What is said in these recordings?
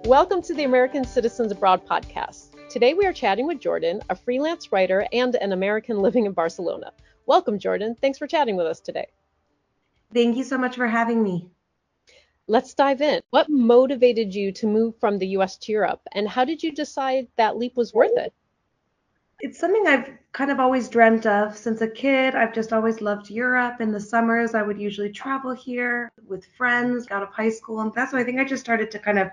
Welcome to the American Citizens Abroad podcast. Today we are chatting with Jordan, a freelance writer and an American living in Barcelona. Welcome, Jordan. Thanks for chatting with us today. Thank you so much for having me. Let's dive in. What motivated you to move from the US to Europe, and how did you decide that leap was worth it? It's something I've kind of always dreamt of since a kid. I've just always loved Europe. In the summers, I would usually travel here with friends out of high school. And that's why I think I just started to kind of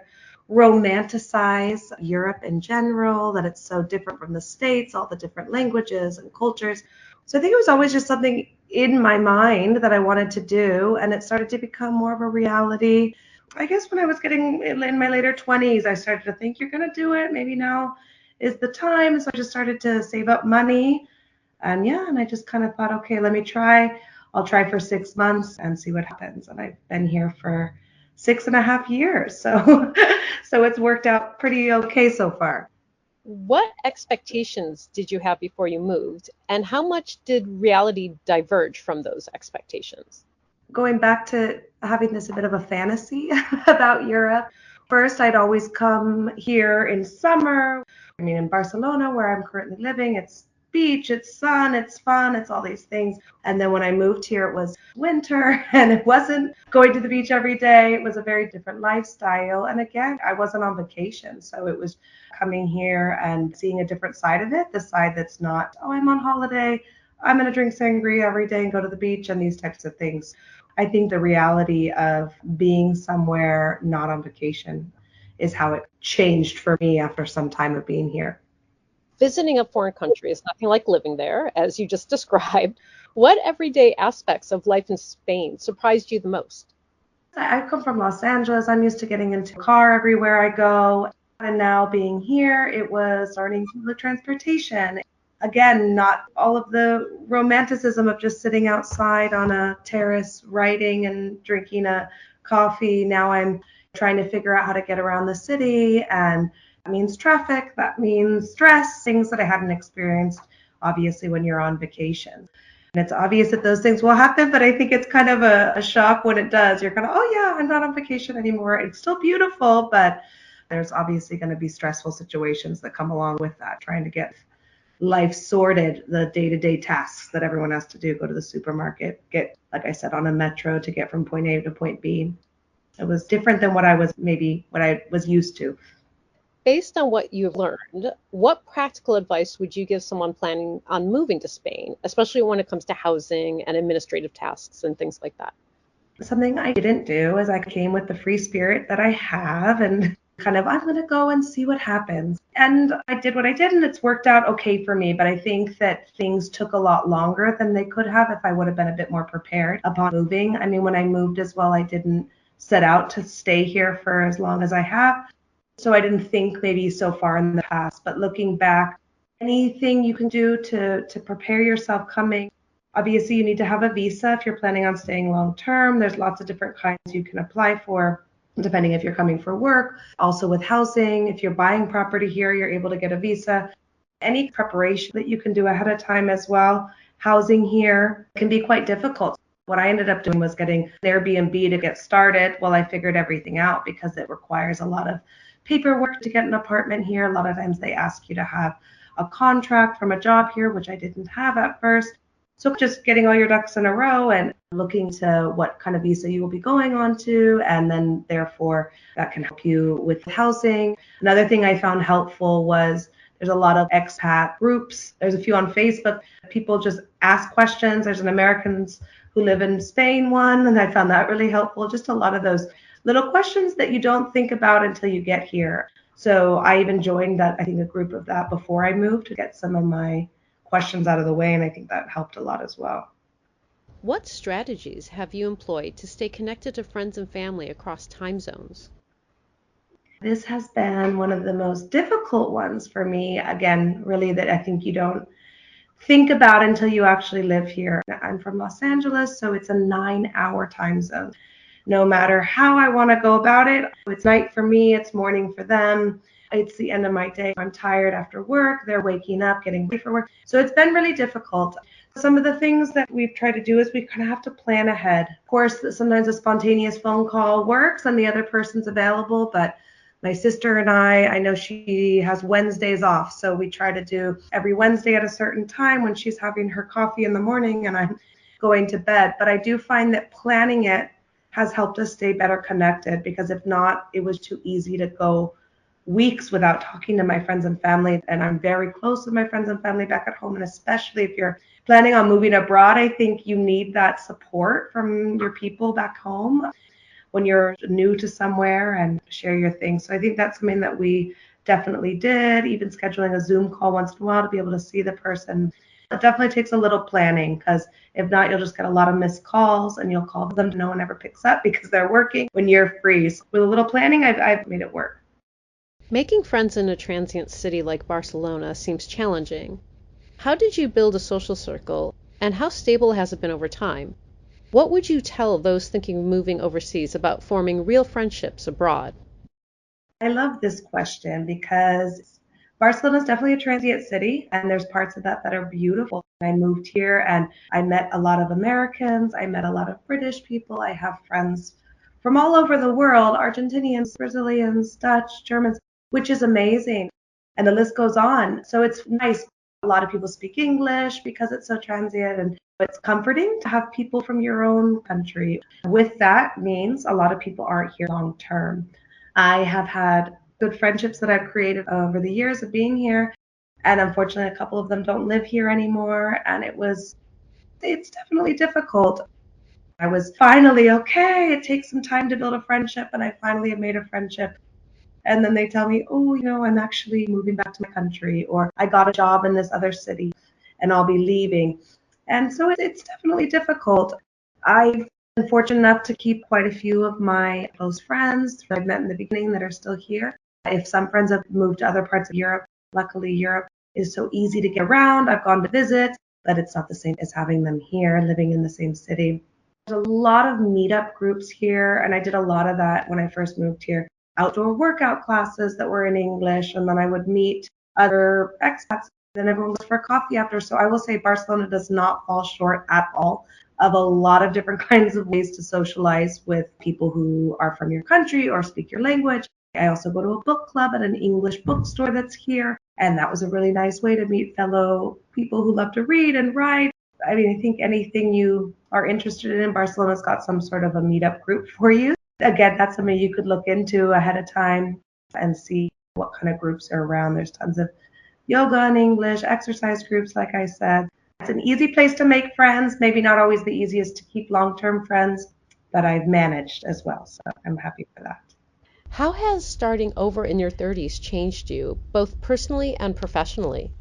romanticize Europe in general, that it's so different from the States, all the different languages and cultures. So I think it was always just something in my mind that I wanted to do. And it started to become more of a reality. I guess when I was getting in my later 20s, I started to think, you're going to do it. Maybe now is the time. So I just started to save up money. And I just kind of thought, okay, let me try. I'll try for 6 months and see what happens. And I've been here for 6.5 years. So so it's worked out pretty okay so far. What expectations did you have before you moved, and how much did reality diverge from those expectations? Going back to having this a bit of a fantasy about Europe. First, I'd always come here in summer. I mean, in Barcelona, where I'm currently living, it's beach, it's sun, it's fun, it's all these things. And then when I moved here, it was winter and it wasn't going to the beach every day. It was a very different lifestyle. And again, I wasn't on vacation. So it was coming here and seeing a different side of it, the side that's not, oh, I'm on holiday. I'm going to drink sangria every day and go to the beach and these types of things. I think the reality of being somewhere not on vacation is how it changed for me after some time of being here. Visiting a foreign country is nothing like living there, as you just described. What everyday aspects of life in Spain surprised you the most? I come from Los Angeles. I'm used to getting into a car everywhere I go. And now being here, it was learning public transportation. Again, not all of the romanticism of just sitting outside on a terrace writing and drinking a coffee. Now I'm trying to figure out how to get around the city, and that means traffic, that means stress, things that I hadn't experienced obviously when you're on vacation. And it's obvious that those things will happen, but I think it's kind of a shock when it does. You're kind of, oh yeah, I'm not on vacation anymore. It's still beautiful, but there's obviously going to be stressful situations that come along with that, trying to get life sorted, the day-to-day tasks that everyone has to do, go to the supermarket, get, like I said, on a metro to get from point A to point B. It was different than what I was used to. Based on what you've learned, what practical advice would you give someone planning on moving to Spain, especially when it comes to housing and administrative tasks and things like that? Something I didn't do is I came with the free spirit that I have and kind of, I'm going to go and see what happens. And I did what I did and it's worked out okay for me. But I think that things took a lot longer than they could have if I would have been a bit more prepared upon moving. I mean, when I moved as well, I didn't set out to stay here for as long as I have. So I didn't think maybe so far in the past. But looking back, anything you can do to prepare yourself coming. Obviously, you need to have a visa if you're planning on staying long term. There's lots of different kinds you can apply for, depending if you're coming for work. Also with housing, if you're buying property here, you're able to get a visa. Any preparation that you can do ahead of time as well. Housing here can be quite difficult. What I ended up doing was getting an Airbnb to get started while I figured everything out, because it requires a lot of paperwork to get an apartment here. A lot of times they ask you to have a contract from a job here, which I didn't have at first. So just getting all your ducks in a row and looking to what kind of visa you will be going on to, and then therefore that can help you with housing. Another thing I found helpful was there's a lot of expat groups. There's a few on Facebook. People just ask questions. There's an Americans who live in Spain one, and I found that really helpful. Just a lot of those little questions that you don't think about until you get here. So I even joined that, I think, a group of that before I moved to get some of my questions out of the way, and I think that helped a lot as well. What strategies have you employed to stay connected to friends and family across time zones? This has been one of the most difficult ones for me. Again, really, that I think you don't think about until you actually live here. I'm from Los Angeles, so it's a 9-hour time zone. No matter how I want to go about it, it's night for me, it's morning for them. It's the end of my day. I'm tired after work. They're waking up, getting ready for work. So it's been really difficult. Some of the things that we've tried to do is we kind of have to plan ahead. Of course, sometimes a spontaneous phone call works and the other person's available, but My sister and I know she has Wednesdays off, so we try to do every Wednesday at a certain time when she's having her coffee in the morning and I'm going to bed. But I do find that planning it has helped us stay better connected, because if not, it was too easy to go weeks without talking to my friends and family. And I'm very close with my friends and family back at home. And especially if you're planning on moving abroad, I think you need that support from your people back home when you're new to somewhere and share your things. So I think that's something that we definitely did, even scheduling a Zoom call once in a while to be able to see the person. It definitely takes a little planning, because if not, you'll just get a lot of missed calls and you'll call them, no one ever picks up because they're working when you're free. So with a little planning, I've made it work. Making friends in a transient city like Barcelona seems challenging. How did you build a social circle, and how stable has it been over time? What would you tell those thinking of moving overseas about forming real friendships abroad? I love this question because Barcelona is definitely a transient city, and there's parts of that that are beautiful. I moved here and I met a lot of Americans, I met a lot of British people, I have friends from all over the world, Argentinians, Brazilians, Dutch, Germans, which is amazing. And the list goes on. So it's nice. A lot of people speak English because it's so transient, and it's comforting to have people from your own country. With that means a lot of people aren't here long term. I have had good friendships that I've created over the years of being here. And unfortunately, a couple of them don't live here anymore. And it's definitely difficult. I was finally okay. It takes some time to build a friendship. And I finally have made a friendship. And then they tell me, oh, I'm actually moving back to my country, or I got a job in this other city and I'll be leaving. And so it's definitely difficult. I've been fortunate enough to keep quite a few of my close friends that I've met in the beginning that are still here. If some friends have moved to other parts of Europe, luckily Europe is so easy to get around. I've gone to visit, but it's not the same as having them here, living in the same city. There's a lot of meetup groups here, and I did a lot of that when I first moved here. Outdoor workout classes that were in English, and then I would meet other expats, and everyone goes for coffee after. So I will say Barcelona does not fall short at all of a lot of different kinds of ways to socialize with people who are from your country or speak your language. I also go to a book club at an English bookstore that's here, and that was a really nice way to meet fellow people who love to read and write. I mean, I think anything you are interested in Barcelona's got some sort of a meetup group for you. Again, that's something you could look into ahead of time and see what kind of groups are around. There's tons of yoga in English, exercise groups, like I said. It's an easy place to make friends, maybe not always the easiest to keep long-term friends, but I've managed as well. So I'm happy for that. How has starting over in your 30s changed you, both personally and professionally?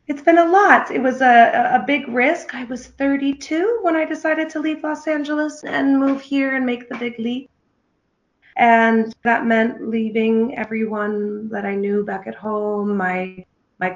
It's been a lot. It was a big risk. I was 32 when I decided to leave Los Angeles and move here and make the big leap. And that meant leaving everyone that I knew back at home, my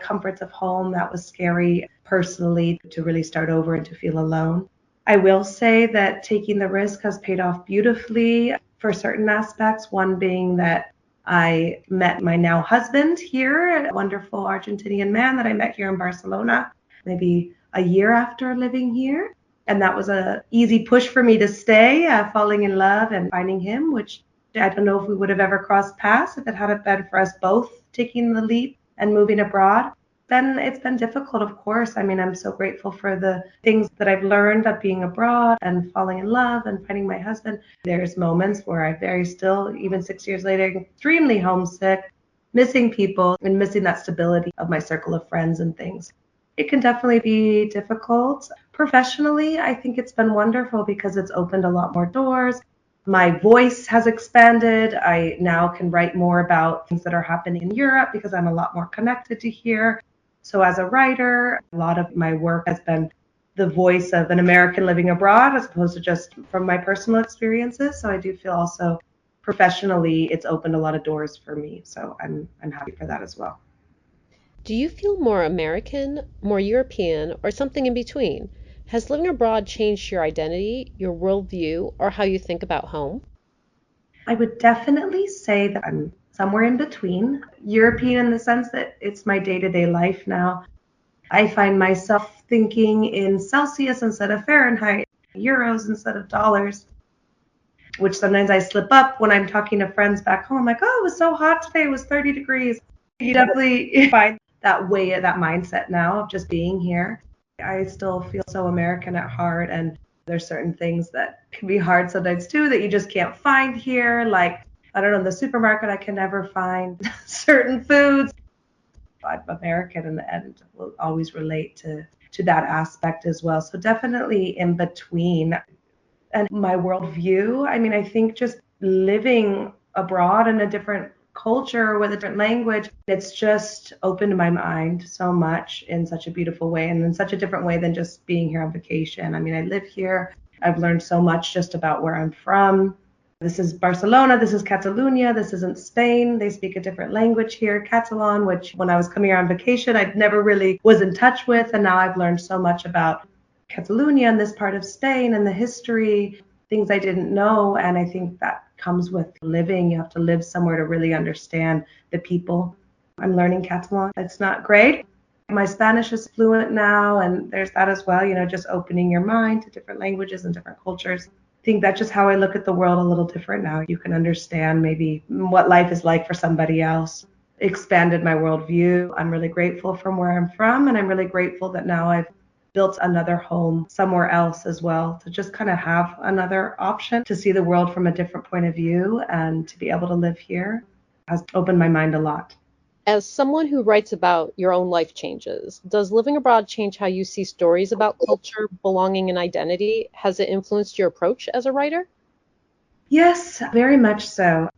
comforts of home. That was scary personally, to really start over and to feel alone. I will say that taking the risk has paid off beautifully for certain aspects, one being that I met my now husband here, a wonderful Argentinian man that I met here in Barcelona, maybe a year after living here. And that was a easy push for me to stay, falling in love and finding him, which I don't know if we would have ever crossed paths if it hadn't been for us both taking the leap and moving abroad. Then it's been difficult, of course. I mean, I'm so grateful for the things that I've learned of being abroad and falling in love and finding my husband. There's moments where I very still, even 6 years later, extremely homesick, missing people and missing that stability of my circle of friends and things. It can definitely be difficult. Professionally, I think it's been wonderful because it's opened a lot more doors. My voice has expanded. I now can write more about things that are happening in Europe because I'm a lot more connected to here. So as a writer, a lot of my work has been the voice of an American living abroad as opposed to just from my personal experiences. So I do feel also professionally it's opened a lot of doors for me. So I'm happy for that as well. Do you feel more American, more European, or something in between? Has living abroad changed your identity, your worldview, or how you think about home? I would definitely say that I'm somewhere in between. European in the sense that it's my day-to-day life now. I find myself thinking in Celsius instead of Fahrenheit, euros instead of dollars. which sometimes I slip up when I'm talking to friends back home. I'm like, oh, it was so hot today. It was 30 degrees. You definitely find that way, that mindset now of just being here. I still feel so American at heart, and there's certain things that can be hard sometimes too that you just can't find here. Like, I don't know, in the supermarket, I can never find certain foods. I'm American and will always relate to that aspect as well. So definitely in between. And my worldview, I mean, I think just living abroad in a different culture with a different language, it's just opened my mind so much in such a beautiful way and in such a different way than just being here on vacation. I mean, I live here. I've learned so much just about where I'm from. This is Barcelona, this is Catalonia, this isn't Spain. They speak a different language here, Catalan, which when I was coming here on vacation, I never really was in touch with. And now I've learned so much about Catalonia and this part of Spain and the history, things I didn't know. And I think that comes with living. You have to live somewhere to really understand the people. I'm learning Catalan. It's not great. My Spanish is fluent now, and there's that as well, just opening your mind to different languages and different cultures. I think that's just how I look at the world a little different now. You can understand maybe what life is like for somebody else. Expanded my worldview. I'm really grateful from where I'm from, and I'm really grateful that now I've built another home somewhere else as well, to just kind of have another option to see the world from a different point of view, and to be able to live here has opened my mind a lot. As someone who writes about your own life changes, does living abroad change how you see stories about culture, belonging, and identity? Has it influenced your approach as a writer? Yes, very much so.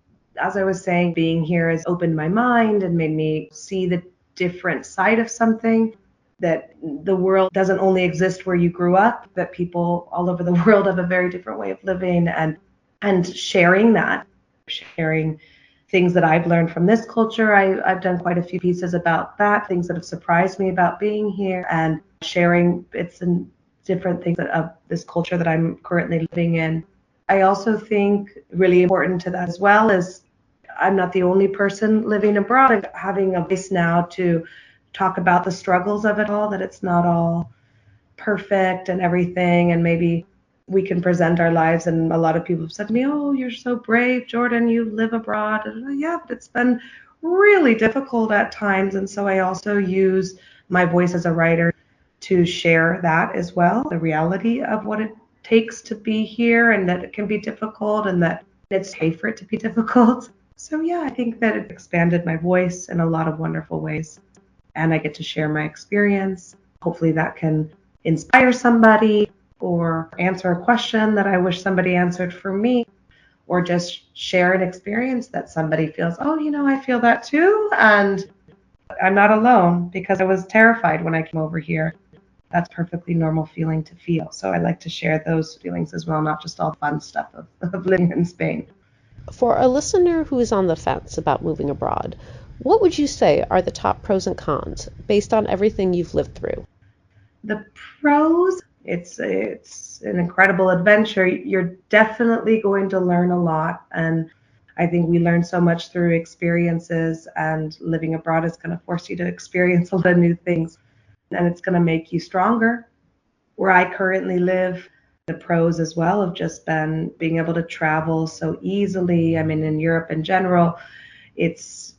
As I was saying, being here has opened my mind and made me see the different side of something, that the world doesn't only exist where you grew up, that people all over the world have a very different way of living, and sharing that, sharing things that I've learned from this culture. I've done quite a few pieces about that, things that have surprised me about being here, and sharing bits and different things of this culture that I'm currently living in. I also think really important to that as well is I'm not the only person living abroad, and having a voice now to talk about the struggles of it all, that it's not all perfect and everything, and maybe we can present our lives. And a lot of people have said to me, oh, you're so brave, Jordan, you live abroad. And yeah, but it's been really difficult at times. And so I also use my voice as a writer to share that as well, the reality of what it takes to be here, and that it can be difficult, and that it's okay for it to be difficult. So yeah, I think that it expanded my voice in a lot of wonderful ways, and I get to share my experience. Hopefully that can inspire somebody, or answer a question that I wish somebody answered for me, or just share an experience that somebody feels, oh, I feel that too, and I'm not alone, because I was terrified when I came over here. That's perfectly normal feeling to feel. So I like to share those feelings as well, not just all the fun stuff of living in Spain. For a listener who is on the fence about moving abroad, what would you say are the top pros and cons based on everything you've lived through? The pros, it's an incredible adventure. You're definitely going to learn a lot, and I think we learn so much through experiences, and living abroad is going to force you to experience a lot of new things, and it's going to make you stronger. Where I currently live, the pros as well have just been being able to travel so easily. I mean, in Europe in general, it's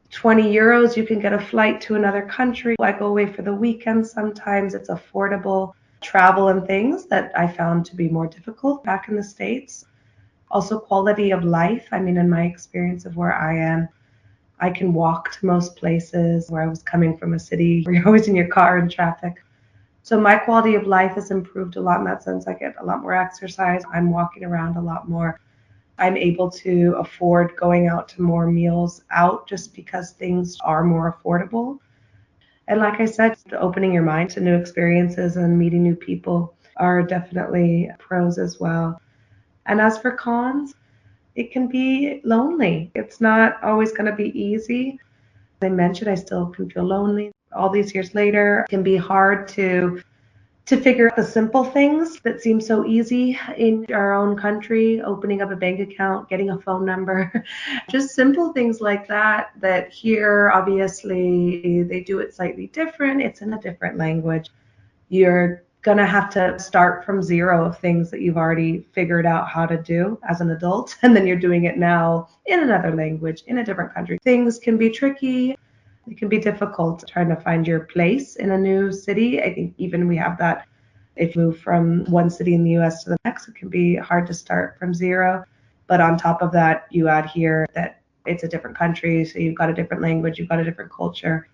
20 euros, you can get a flight to another country. I go away for the weekend sometimes. It's affordable travel and things that I found to be more difficult back in the States. Also, quality of life. I mean, in my experience of where I am, I can walk to most places, where I was coming from a city where you're always in your car in traffic. So my quality of life has improved a lot in that sense. I get a lot more exercise. I'm walking around a lot more. I'm able to afford going out to more meals out, just because things are more affordable. And like I said, opening your mind to new experiences and meeting new people are definitely pros as well. And as for cons, it can be lonely. It's not always going to be easy. As I mentioned, I still can feel lonely. All these years later, it can be hard to figure out the simple things that seem so easy in our own country, opening up a bank account, getting a phone number, just simple things like that, that here, obviously, they do it slightly different. It's in a different language. You're going to have to start from zero of things that you've already figured out how to do as an adult. And then you're doing it now in another language, in a different country. Things can be tricky. It can be difficult trying to find your place in a new city. I think even we have that. If you move from one city in the US to the next, it can be hard to start from zero. But on top of that, you add here that it's a different country. So you've got a different language, you've got a different culture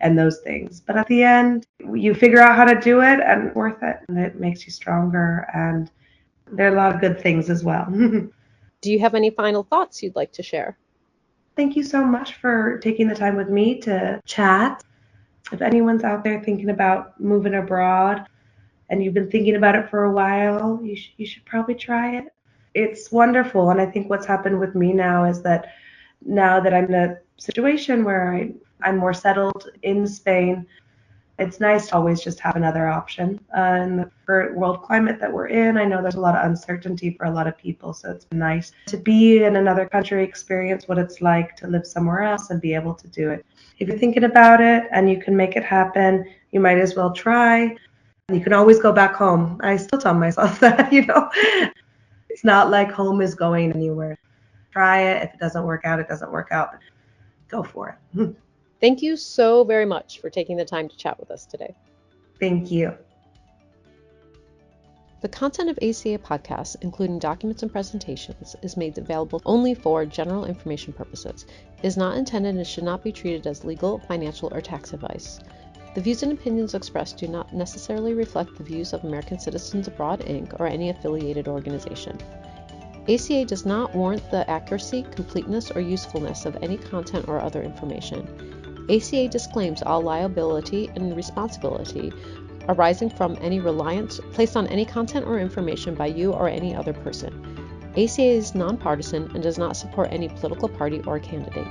and those things. But at the end, you figure out how to do it and it's worth it. And it makes you stronger. And there are a lot of good things as well. Do you have any final thoughts you'd like to share? Thank you so much for taking the time with me to chat. If anyone's out there thinking about moving abroad and you've been thinking about it for a while, you should probably try it. It's wonderful. And I think what's happened with me now is that now that I'm in a situation where I'm more settled in Spain, it's nice to always just have another option. In the current world climate that we're in, I know there's a lot of uncertainty for a lot of people. So it's nice to be in another country, experience what it's like to live somewhere else and be able to do it. If you're thinking about it and you can make it happen, you might as well try. You can always go back home. I still tell myself that, It's not like home is going anywhere. Try it. If it doesn't work out, it doesn't work out. Go for it. Thank you so very much for taking the time to chat with us today. Thank you. The content of ACA podcasts, including documents and presentations, is made available only for general information purposes. It is not intended and should not be treated as legal, financial, or tax advice. The views and opinions expressed do not necessarily reflect the views of American Citizens Abroad, Inc. or any affiliated organization. ACA does not warrant the accuracy, completeness, or usefulness of any content or other information. ACA disclaims all liability and responsibility arising from any reliance placed on any content or information by you or any other person. ACA is nonpartisan and does not support any political party or candidate.